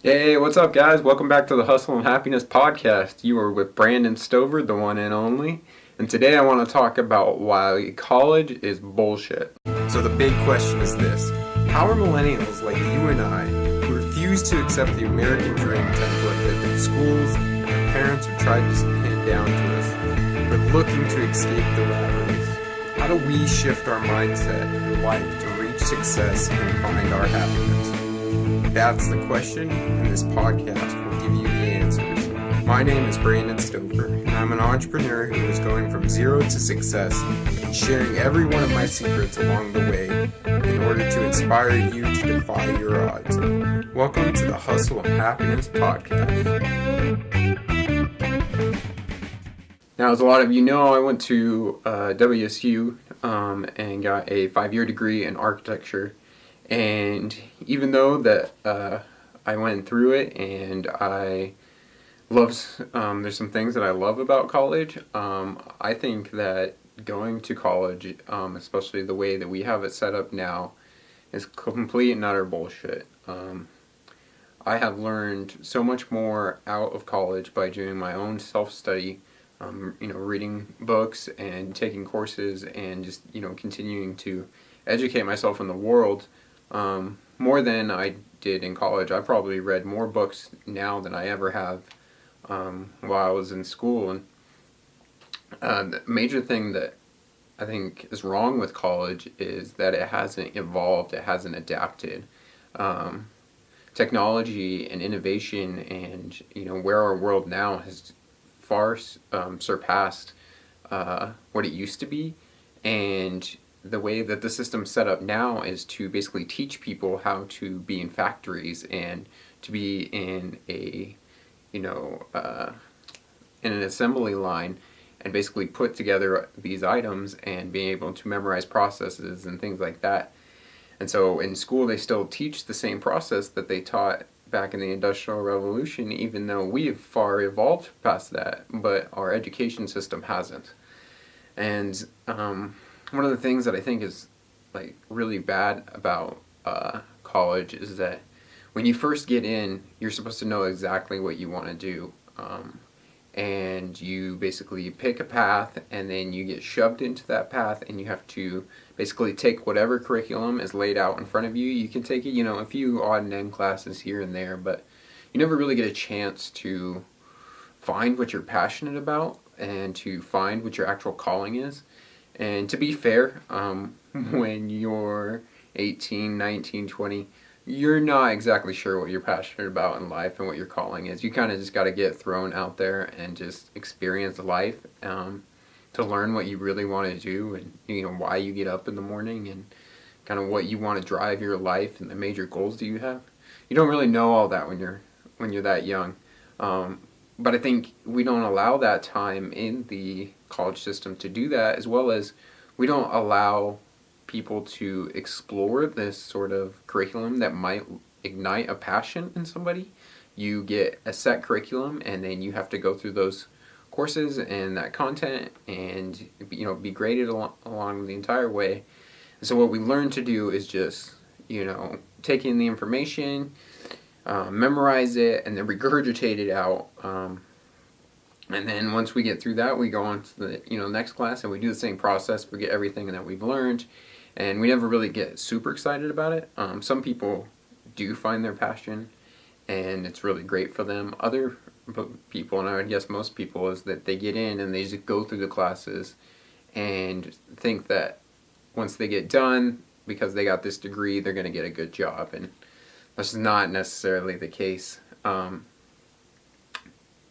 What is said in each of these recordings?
Hey, what's up, guys? Welcome back to the Hustle and Happiness podcast. You are with Brandon Stover, the one and only. And today I want to talk about why college is bullshit. So, the big question is this: how are millennials like you and I, who refuse to accept the American dream template that the schools and our parents have tried to hand down to us, but looking to escape the rat race? How do we shift our mindset in life to reach success and find our happiness? That's the question, and this podcast will give you the answers. My name is Brandon Stover, and I'm an entrepreneur who is going from zero to success and sharing every one of my secrets along the way in order to inspire you to defy your odds. Welcome to the Hustle and Happiness podcast. Now, as a lot of you know, I went to WSU and got a 5-year degree in architecture. And even though that I went through it and I love, there's some things that I love about college, I think that going to college, especially the way that we have it set up now, is complete and utter bullshit. I have learned so much more out of college by doing my own self-study, reading books and taking courses and just, continuing to educate myself in the world. More than I did in college. I probably read more books now than I ever have while I was in school. And the major thing that I think is wrong with college is that it hasn't evolved, it hasn't adapted. Technology and innovation and where our world now has far surpassed what it used to be, and the way that the system's set up now is to basically teach people how to be in factories and to be in a, in an assembly line and basically put together these items and being able to memorize processes and things like that. And so in school they still teach the same process that they taught back in the Industrial Revolution, even though we have far evolved past that, but our education system hasn't. And one of the things that I think is really bad about college is that when you first get in, you're supposed to know exactly what you want to do, and you basically pick a path, and then you get shoved into that path, and you have to basically take whatever curriculum is laid out in front of you. You can take a few odd and end classes here and there, but you never really get a chance to find what you're passionate about and to find what your actual calling is. And to be fair, when you're 18, 19, 20, you're not exactly sure what you're passionate about in life and what your calling is. You kind of just got to get thrown out there and just experience life to learn what you really want to do, and why you get up in the morning, and kind of what you want to drive your life and the major goals that you have. You don't really know all that when you're that young. But I think we don't allow that time in the college system to do that, as well as we don't allow people to explore this sort of curriculum that might ignite a passion in somebody. You get a set curriculum, and then you have to go through those courses and that content and be graded along the entire way. And so what we learn to do is just take in the information, memorize it, and then regurgitate it out. And then once we get through that, we go on to the next class, and we do the same process. We get everything that we've learned, and we never really get super excited about it. Some people do find their passion, and it's really great for them. Other people, and I would guess most people, is that they get in and they just go through the classes and think that once they get done, because they got this degree, they're going to get a good job, and that's not necessarily the case.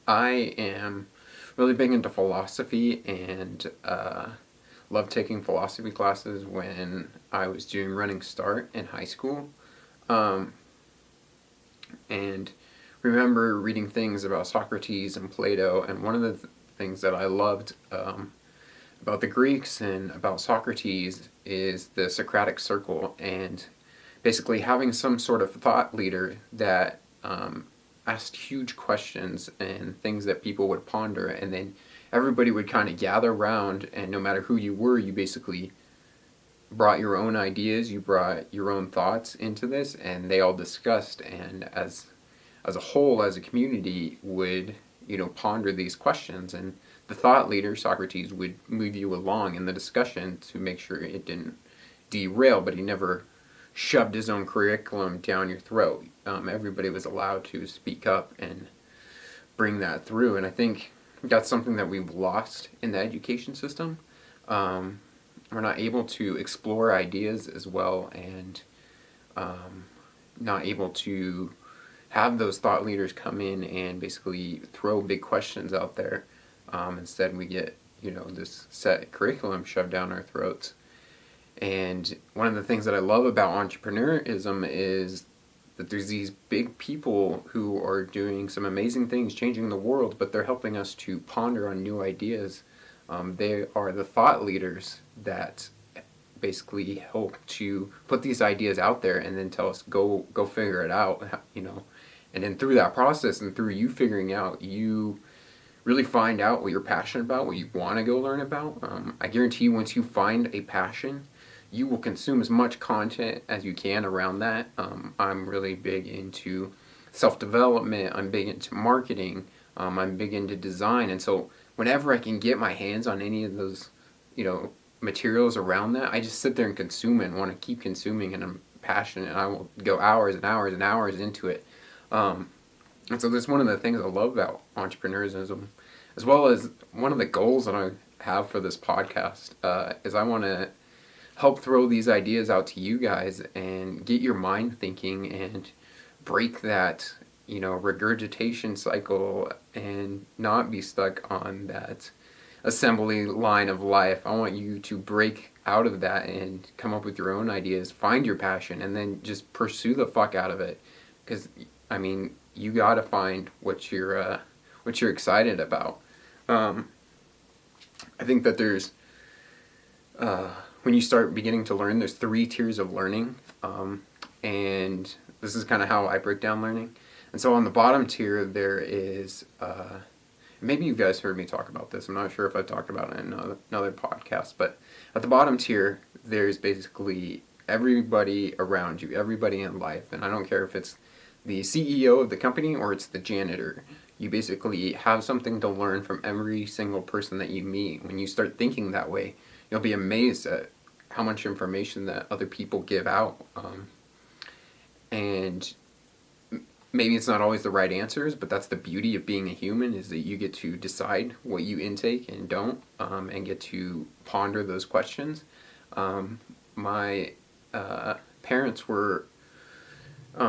I am really big into philosophy and loved taking philosophy classes when I was doing Running Start in high school. And remember reading things about Socrates and Plato, and one of the things that I loved about the Greeks and about Socrates is the Socratic circle, and basically having some sort of thought leader that asked huge questions and things that people would ponder, and then everybody would kind of gather around, and no matter who you were, you basically brought your own ideas, you brought your own thoughts into this, and they all discussed, and as as a whole, as a community, would, ponder these questions. And the thought leader, Socrates, would move you along in the discussion to make sure it didn't derail, but he never shoved his own curriculum down your throat. Everybody was allowed to speak up and bring that through. And I think that's something that we've lost in the education system. We're not able to explore ideas as well, and not able to have those thought leaders come in and basically throw big questions out there. Instead, we get, this set curriculum shoved down our throats. And one of the things that I love about entrepreneurism is that there's these big people who are doing some amazing things, changing the world, but they're helping us to ponder on new ideas. They are the thought leaders that basically help to put these ideas out there and then tell us, go figure it out, And then through that process and through you figuring out, you really find out what you're passionate about, what you want to go learn about. I guarantee you, once you find a passion, you will consume as much content as you can around that. I'm really big into self-development. I'm big into marketing. I'm big into design. And so whenever I can get my hands on any of those, materials around that, I just sit there and consume it and want to keep consuming, and I'm passionate, and I will go hours and hours and hours into it. And so that's one of the things I love about entrepreneurism, as well as one of the goals that I have for this podcast, is I want to help throw these ideas out to you guys and get your mind thinking and break that, regurgitation cycle and not be stuck on that assembly line of life. I want you to break out of that and come up with your own ideas, find your passion, and then just pursue the fuck out of it. Because, you gotta find what you're excited about. I think that there's, when you start beginning to learn, there's 3 tiers of learning, and this is kind of how I break down learning. And so on the bottom tier, there is, maybe you guys heard me talk about this, I'm not sure if I've talked about it in another podcast, but at the bottom tier, there's basically everybody around you, everybody in life, and I don't care if it's the CEO of the company or it's the janitor. You basically have something to learn from every single person that you meet. When you start thinking that way, you'll be amazed at how much information that other people give out. And maybe it's not always the right answers, but that's the beauty of being a human, is that you get to decide what you intake and don't, and get to ponder those questions. My parents were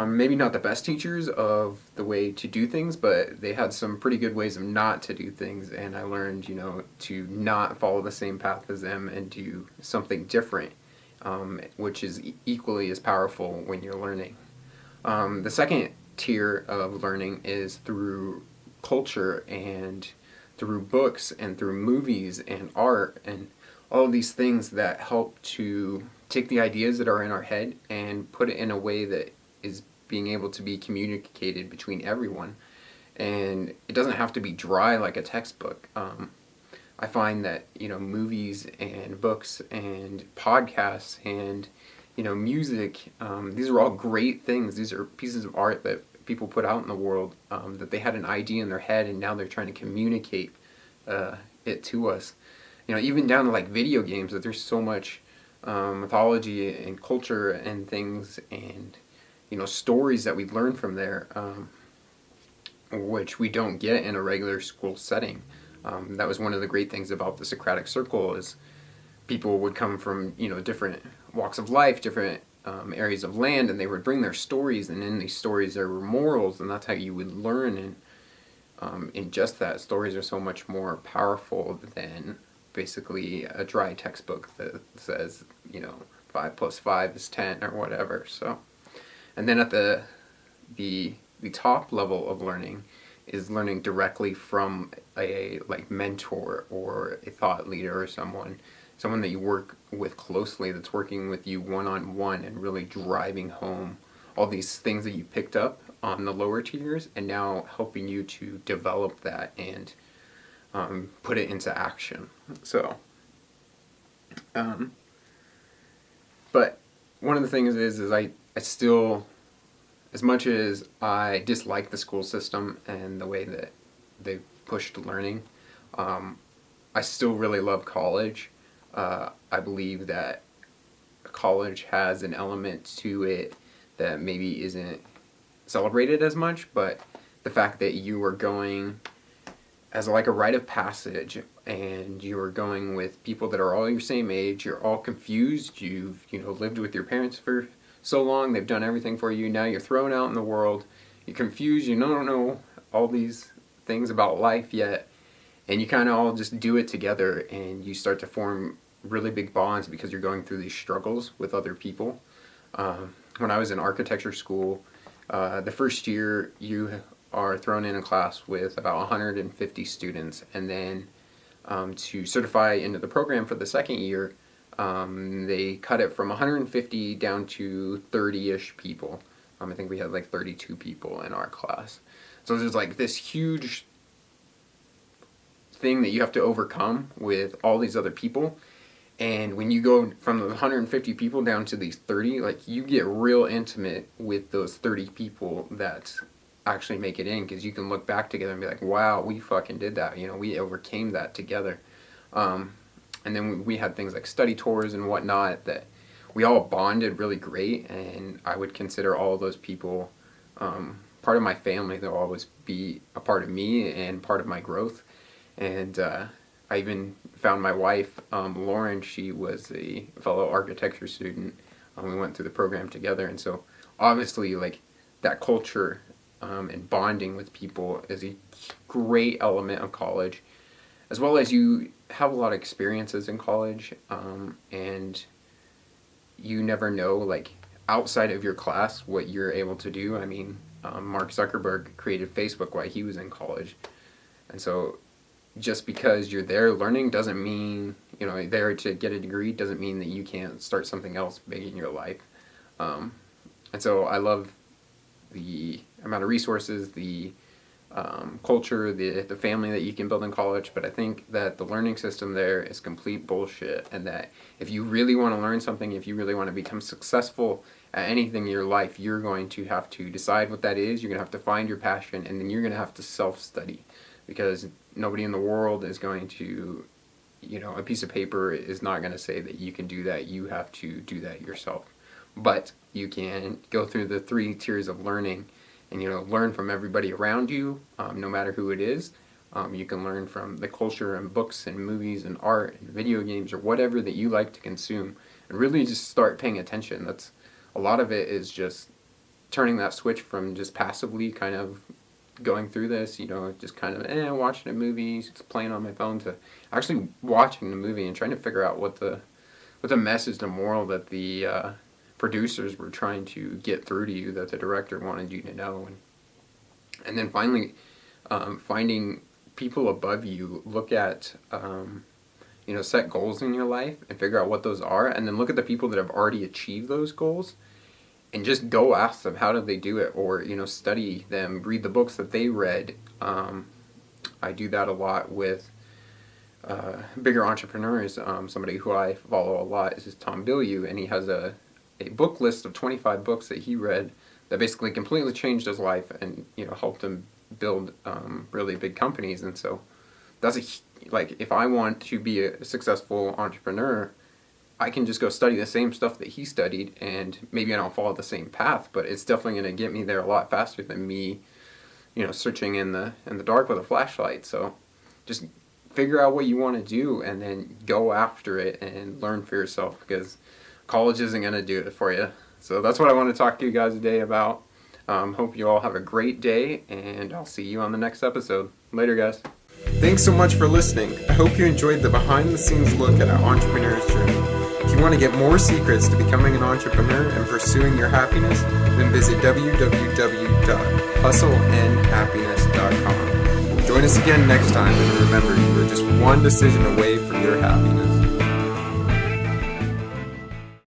maybe not the best teachers of the way to do things, but they had some pretty good ways of not to do things, and I learned, to not follow the same path as them and do something different, which is equally as powerful when you're learning. The second tier of learning is through culture and through books and through movies and art and all of these things that help to take the ideas that are in our head and put it in a way that is being able to be communicated between everyone. And it doesn't have to be dry like a textbook. I find that, movies and books and podcasts and, music, these are all great things. These are pieces of art that people put out in the world, that they had an idea in their head and now they're trying to communicate it to us. Even down to like video games, that there's so much mythology and culture and things and stories that we learn from there, which we don't get in a regular school setting. That was one of the great things about the Socratic circle, is people would come from different walks of life, different areas of land, and they would bring their stories, and in these stories there were morals, and that's how you would learn. And in just that, stories are so much more powerful than basically a dry textbook that says 5 plus 5 is 10 or whatever. So, and then at the top level of learning is learning directly from a mentor or a thought leader or someone that you work with closely, that's working with you one-on-one and really driving home all these things that you picked up on the lower tiers, and now helping you to develop that and put it into action. So, but one of the things is I still as much as I dislike the school system and the way that they've pushed learning, I still really love college. I believe that college has an element to it that maybe isn't celebrated as much, but the fact that you are going as like a rite of passage, and you are going with people that are all your same age, you're all confused, you've lived with your parents for so long, they've done everything for you, now you're thrown out in the world, you're confused, you don't know all these things about life yet, and you kind of all just do it together, and you start to form really big bonds because you're going through these struggles with other people. When I was in architecture school, the first year you are thrown in a class with about 150 students, and then to certify into the program for the second year, they cut it from 150 down to 30-ish people. I think we had like 32 people in our class. So there's like this huge thing that you have to overcome with all these other people. And when you go from the 150 people down to these 30, like you get real intimate with those 30 people that actually make it in, because you can look back together and be like, wow, we fucking did that. We overcame that together. And then we had things like study tours and whatnot that we all bonded really great, and I would consider all of those people part of my family. They'll always be a part of me and part of my growth. And I even found my wife, Lauren. She was a fellow architecture student. We went through the program together, and so obviously like that culture and bonding with people is a great element of college, as well as you have a lot of experiences in college, and you never know, like, outside of your class what you're able to do. I mean, Mark Zuckerberg created Facebook while he was in college, and so just because you're there learning doesn't mean, there to get a degree doesn't mean that you can't start something else big in your life. And so I love the amount of resources, the culture, the family that you can build in college, but I think that the learning system there is complete bullshit, and that if you really want to learn something, if you really want to become successful at anything in your life, you're going to have to decide what that is, you're going to have to find your passion, and then you're going to have to self-study, because nobody in the world is going to, a piece of paper is not going to say that you can do that. You have to do that yourself. But you can go through the 3 tiers of learning and, learn from everybody around you, no matter who it is. You can learn from the culture and books and movies and art and video games or whatever that you like to consume, and really just start paying attention. That's a lot of it is just turning that switch from just passively kind of going through this, just kind of watching a movie, just playing on my phone, to actually watching the movie and trying to figure out what the message, the moral that the producers were trying to get through to you, that the director wanted you to know. And then finally, finding people above you, look at, set goals in your life and figure out what those are, and then look at the people that have already achieved those goals and just go ask them, how did they do it? Or, study them, read the books that they read. I do that a lot with bigger entrepreneurs. Somebody who I follow a lot is Tom Bilyeu, and he has a book list of 25 books that he read that basically completely changed his life and, helped him build really big companies. And so that's if I want to be a successful entrepreneur, I can just go study the same stuff that he studied, and maybe I don't follow the same path, but it's definitely going to get me there a lot faster than me, searching in the dark with a flashlight. So just figure out what you want to do and then go after it and learn for yourself, because college isn't going to do it for you. So that's what I want to talk to you guys today about. Hope you all have a great day, and I'll see you on the next episode. Later, guys. Thanks so much for listening. I hope you enjoyed the behind-the-scenes look at an entrepreneur's journey. If you want to get more secrets to becoming an entrepreneur and pursuing your happiness, then visit www.hustleandhappiness.com. Join us again next time, and remember, you are just one decision away from your happiness.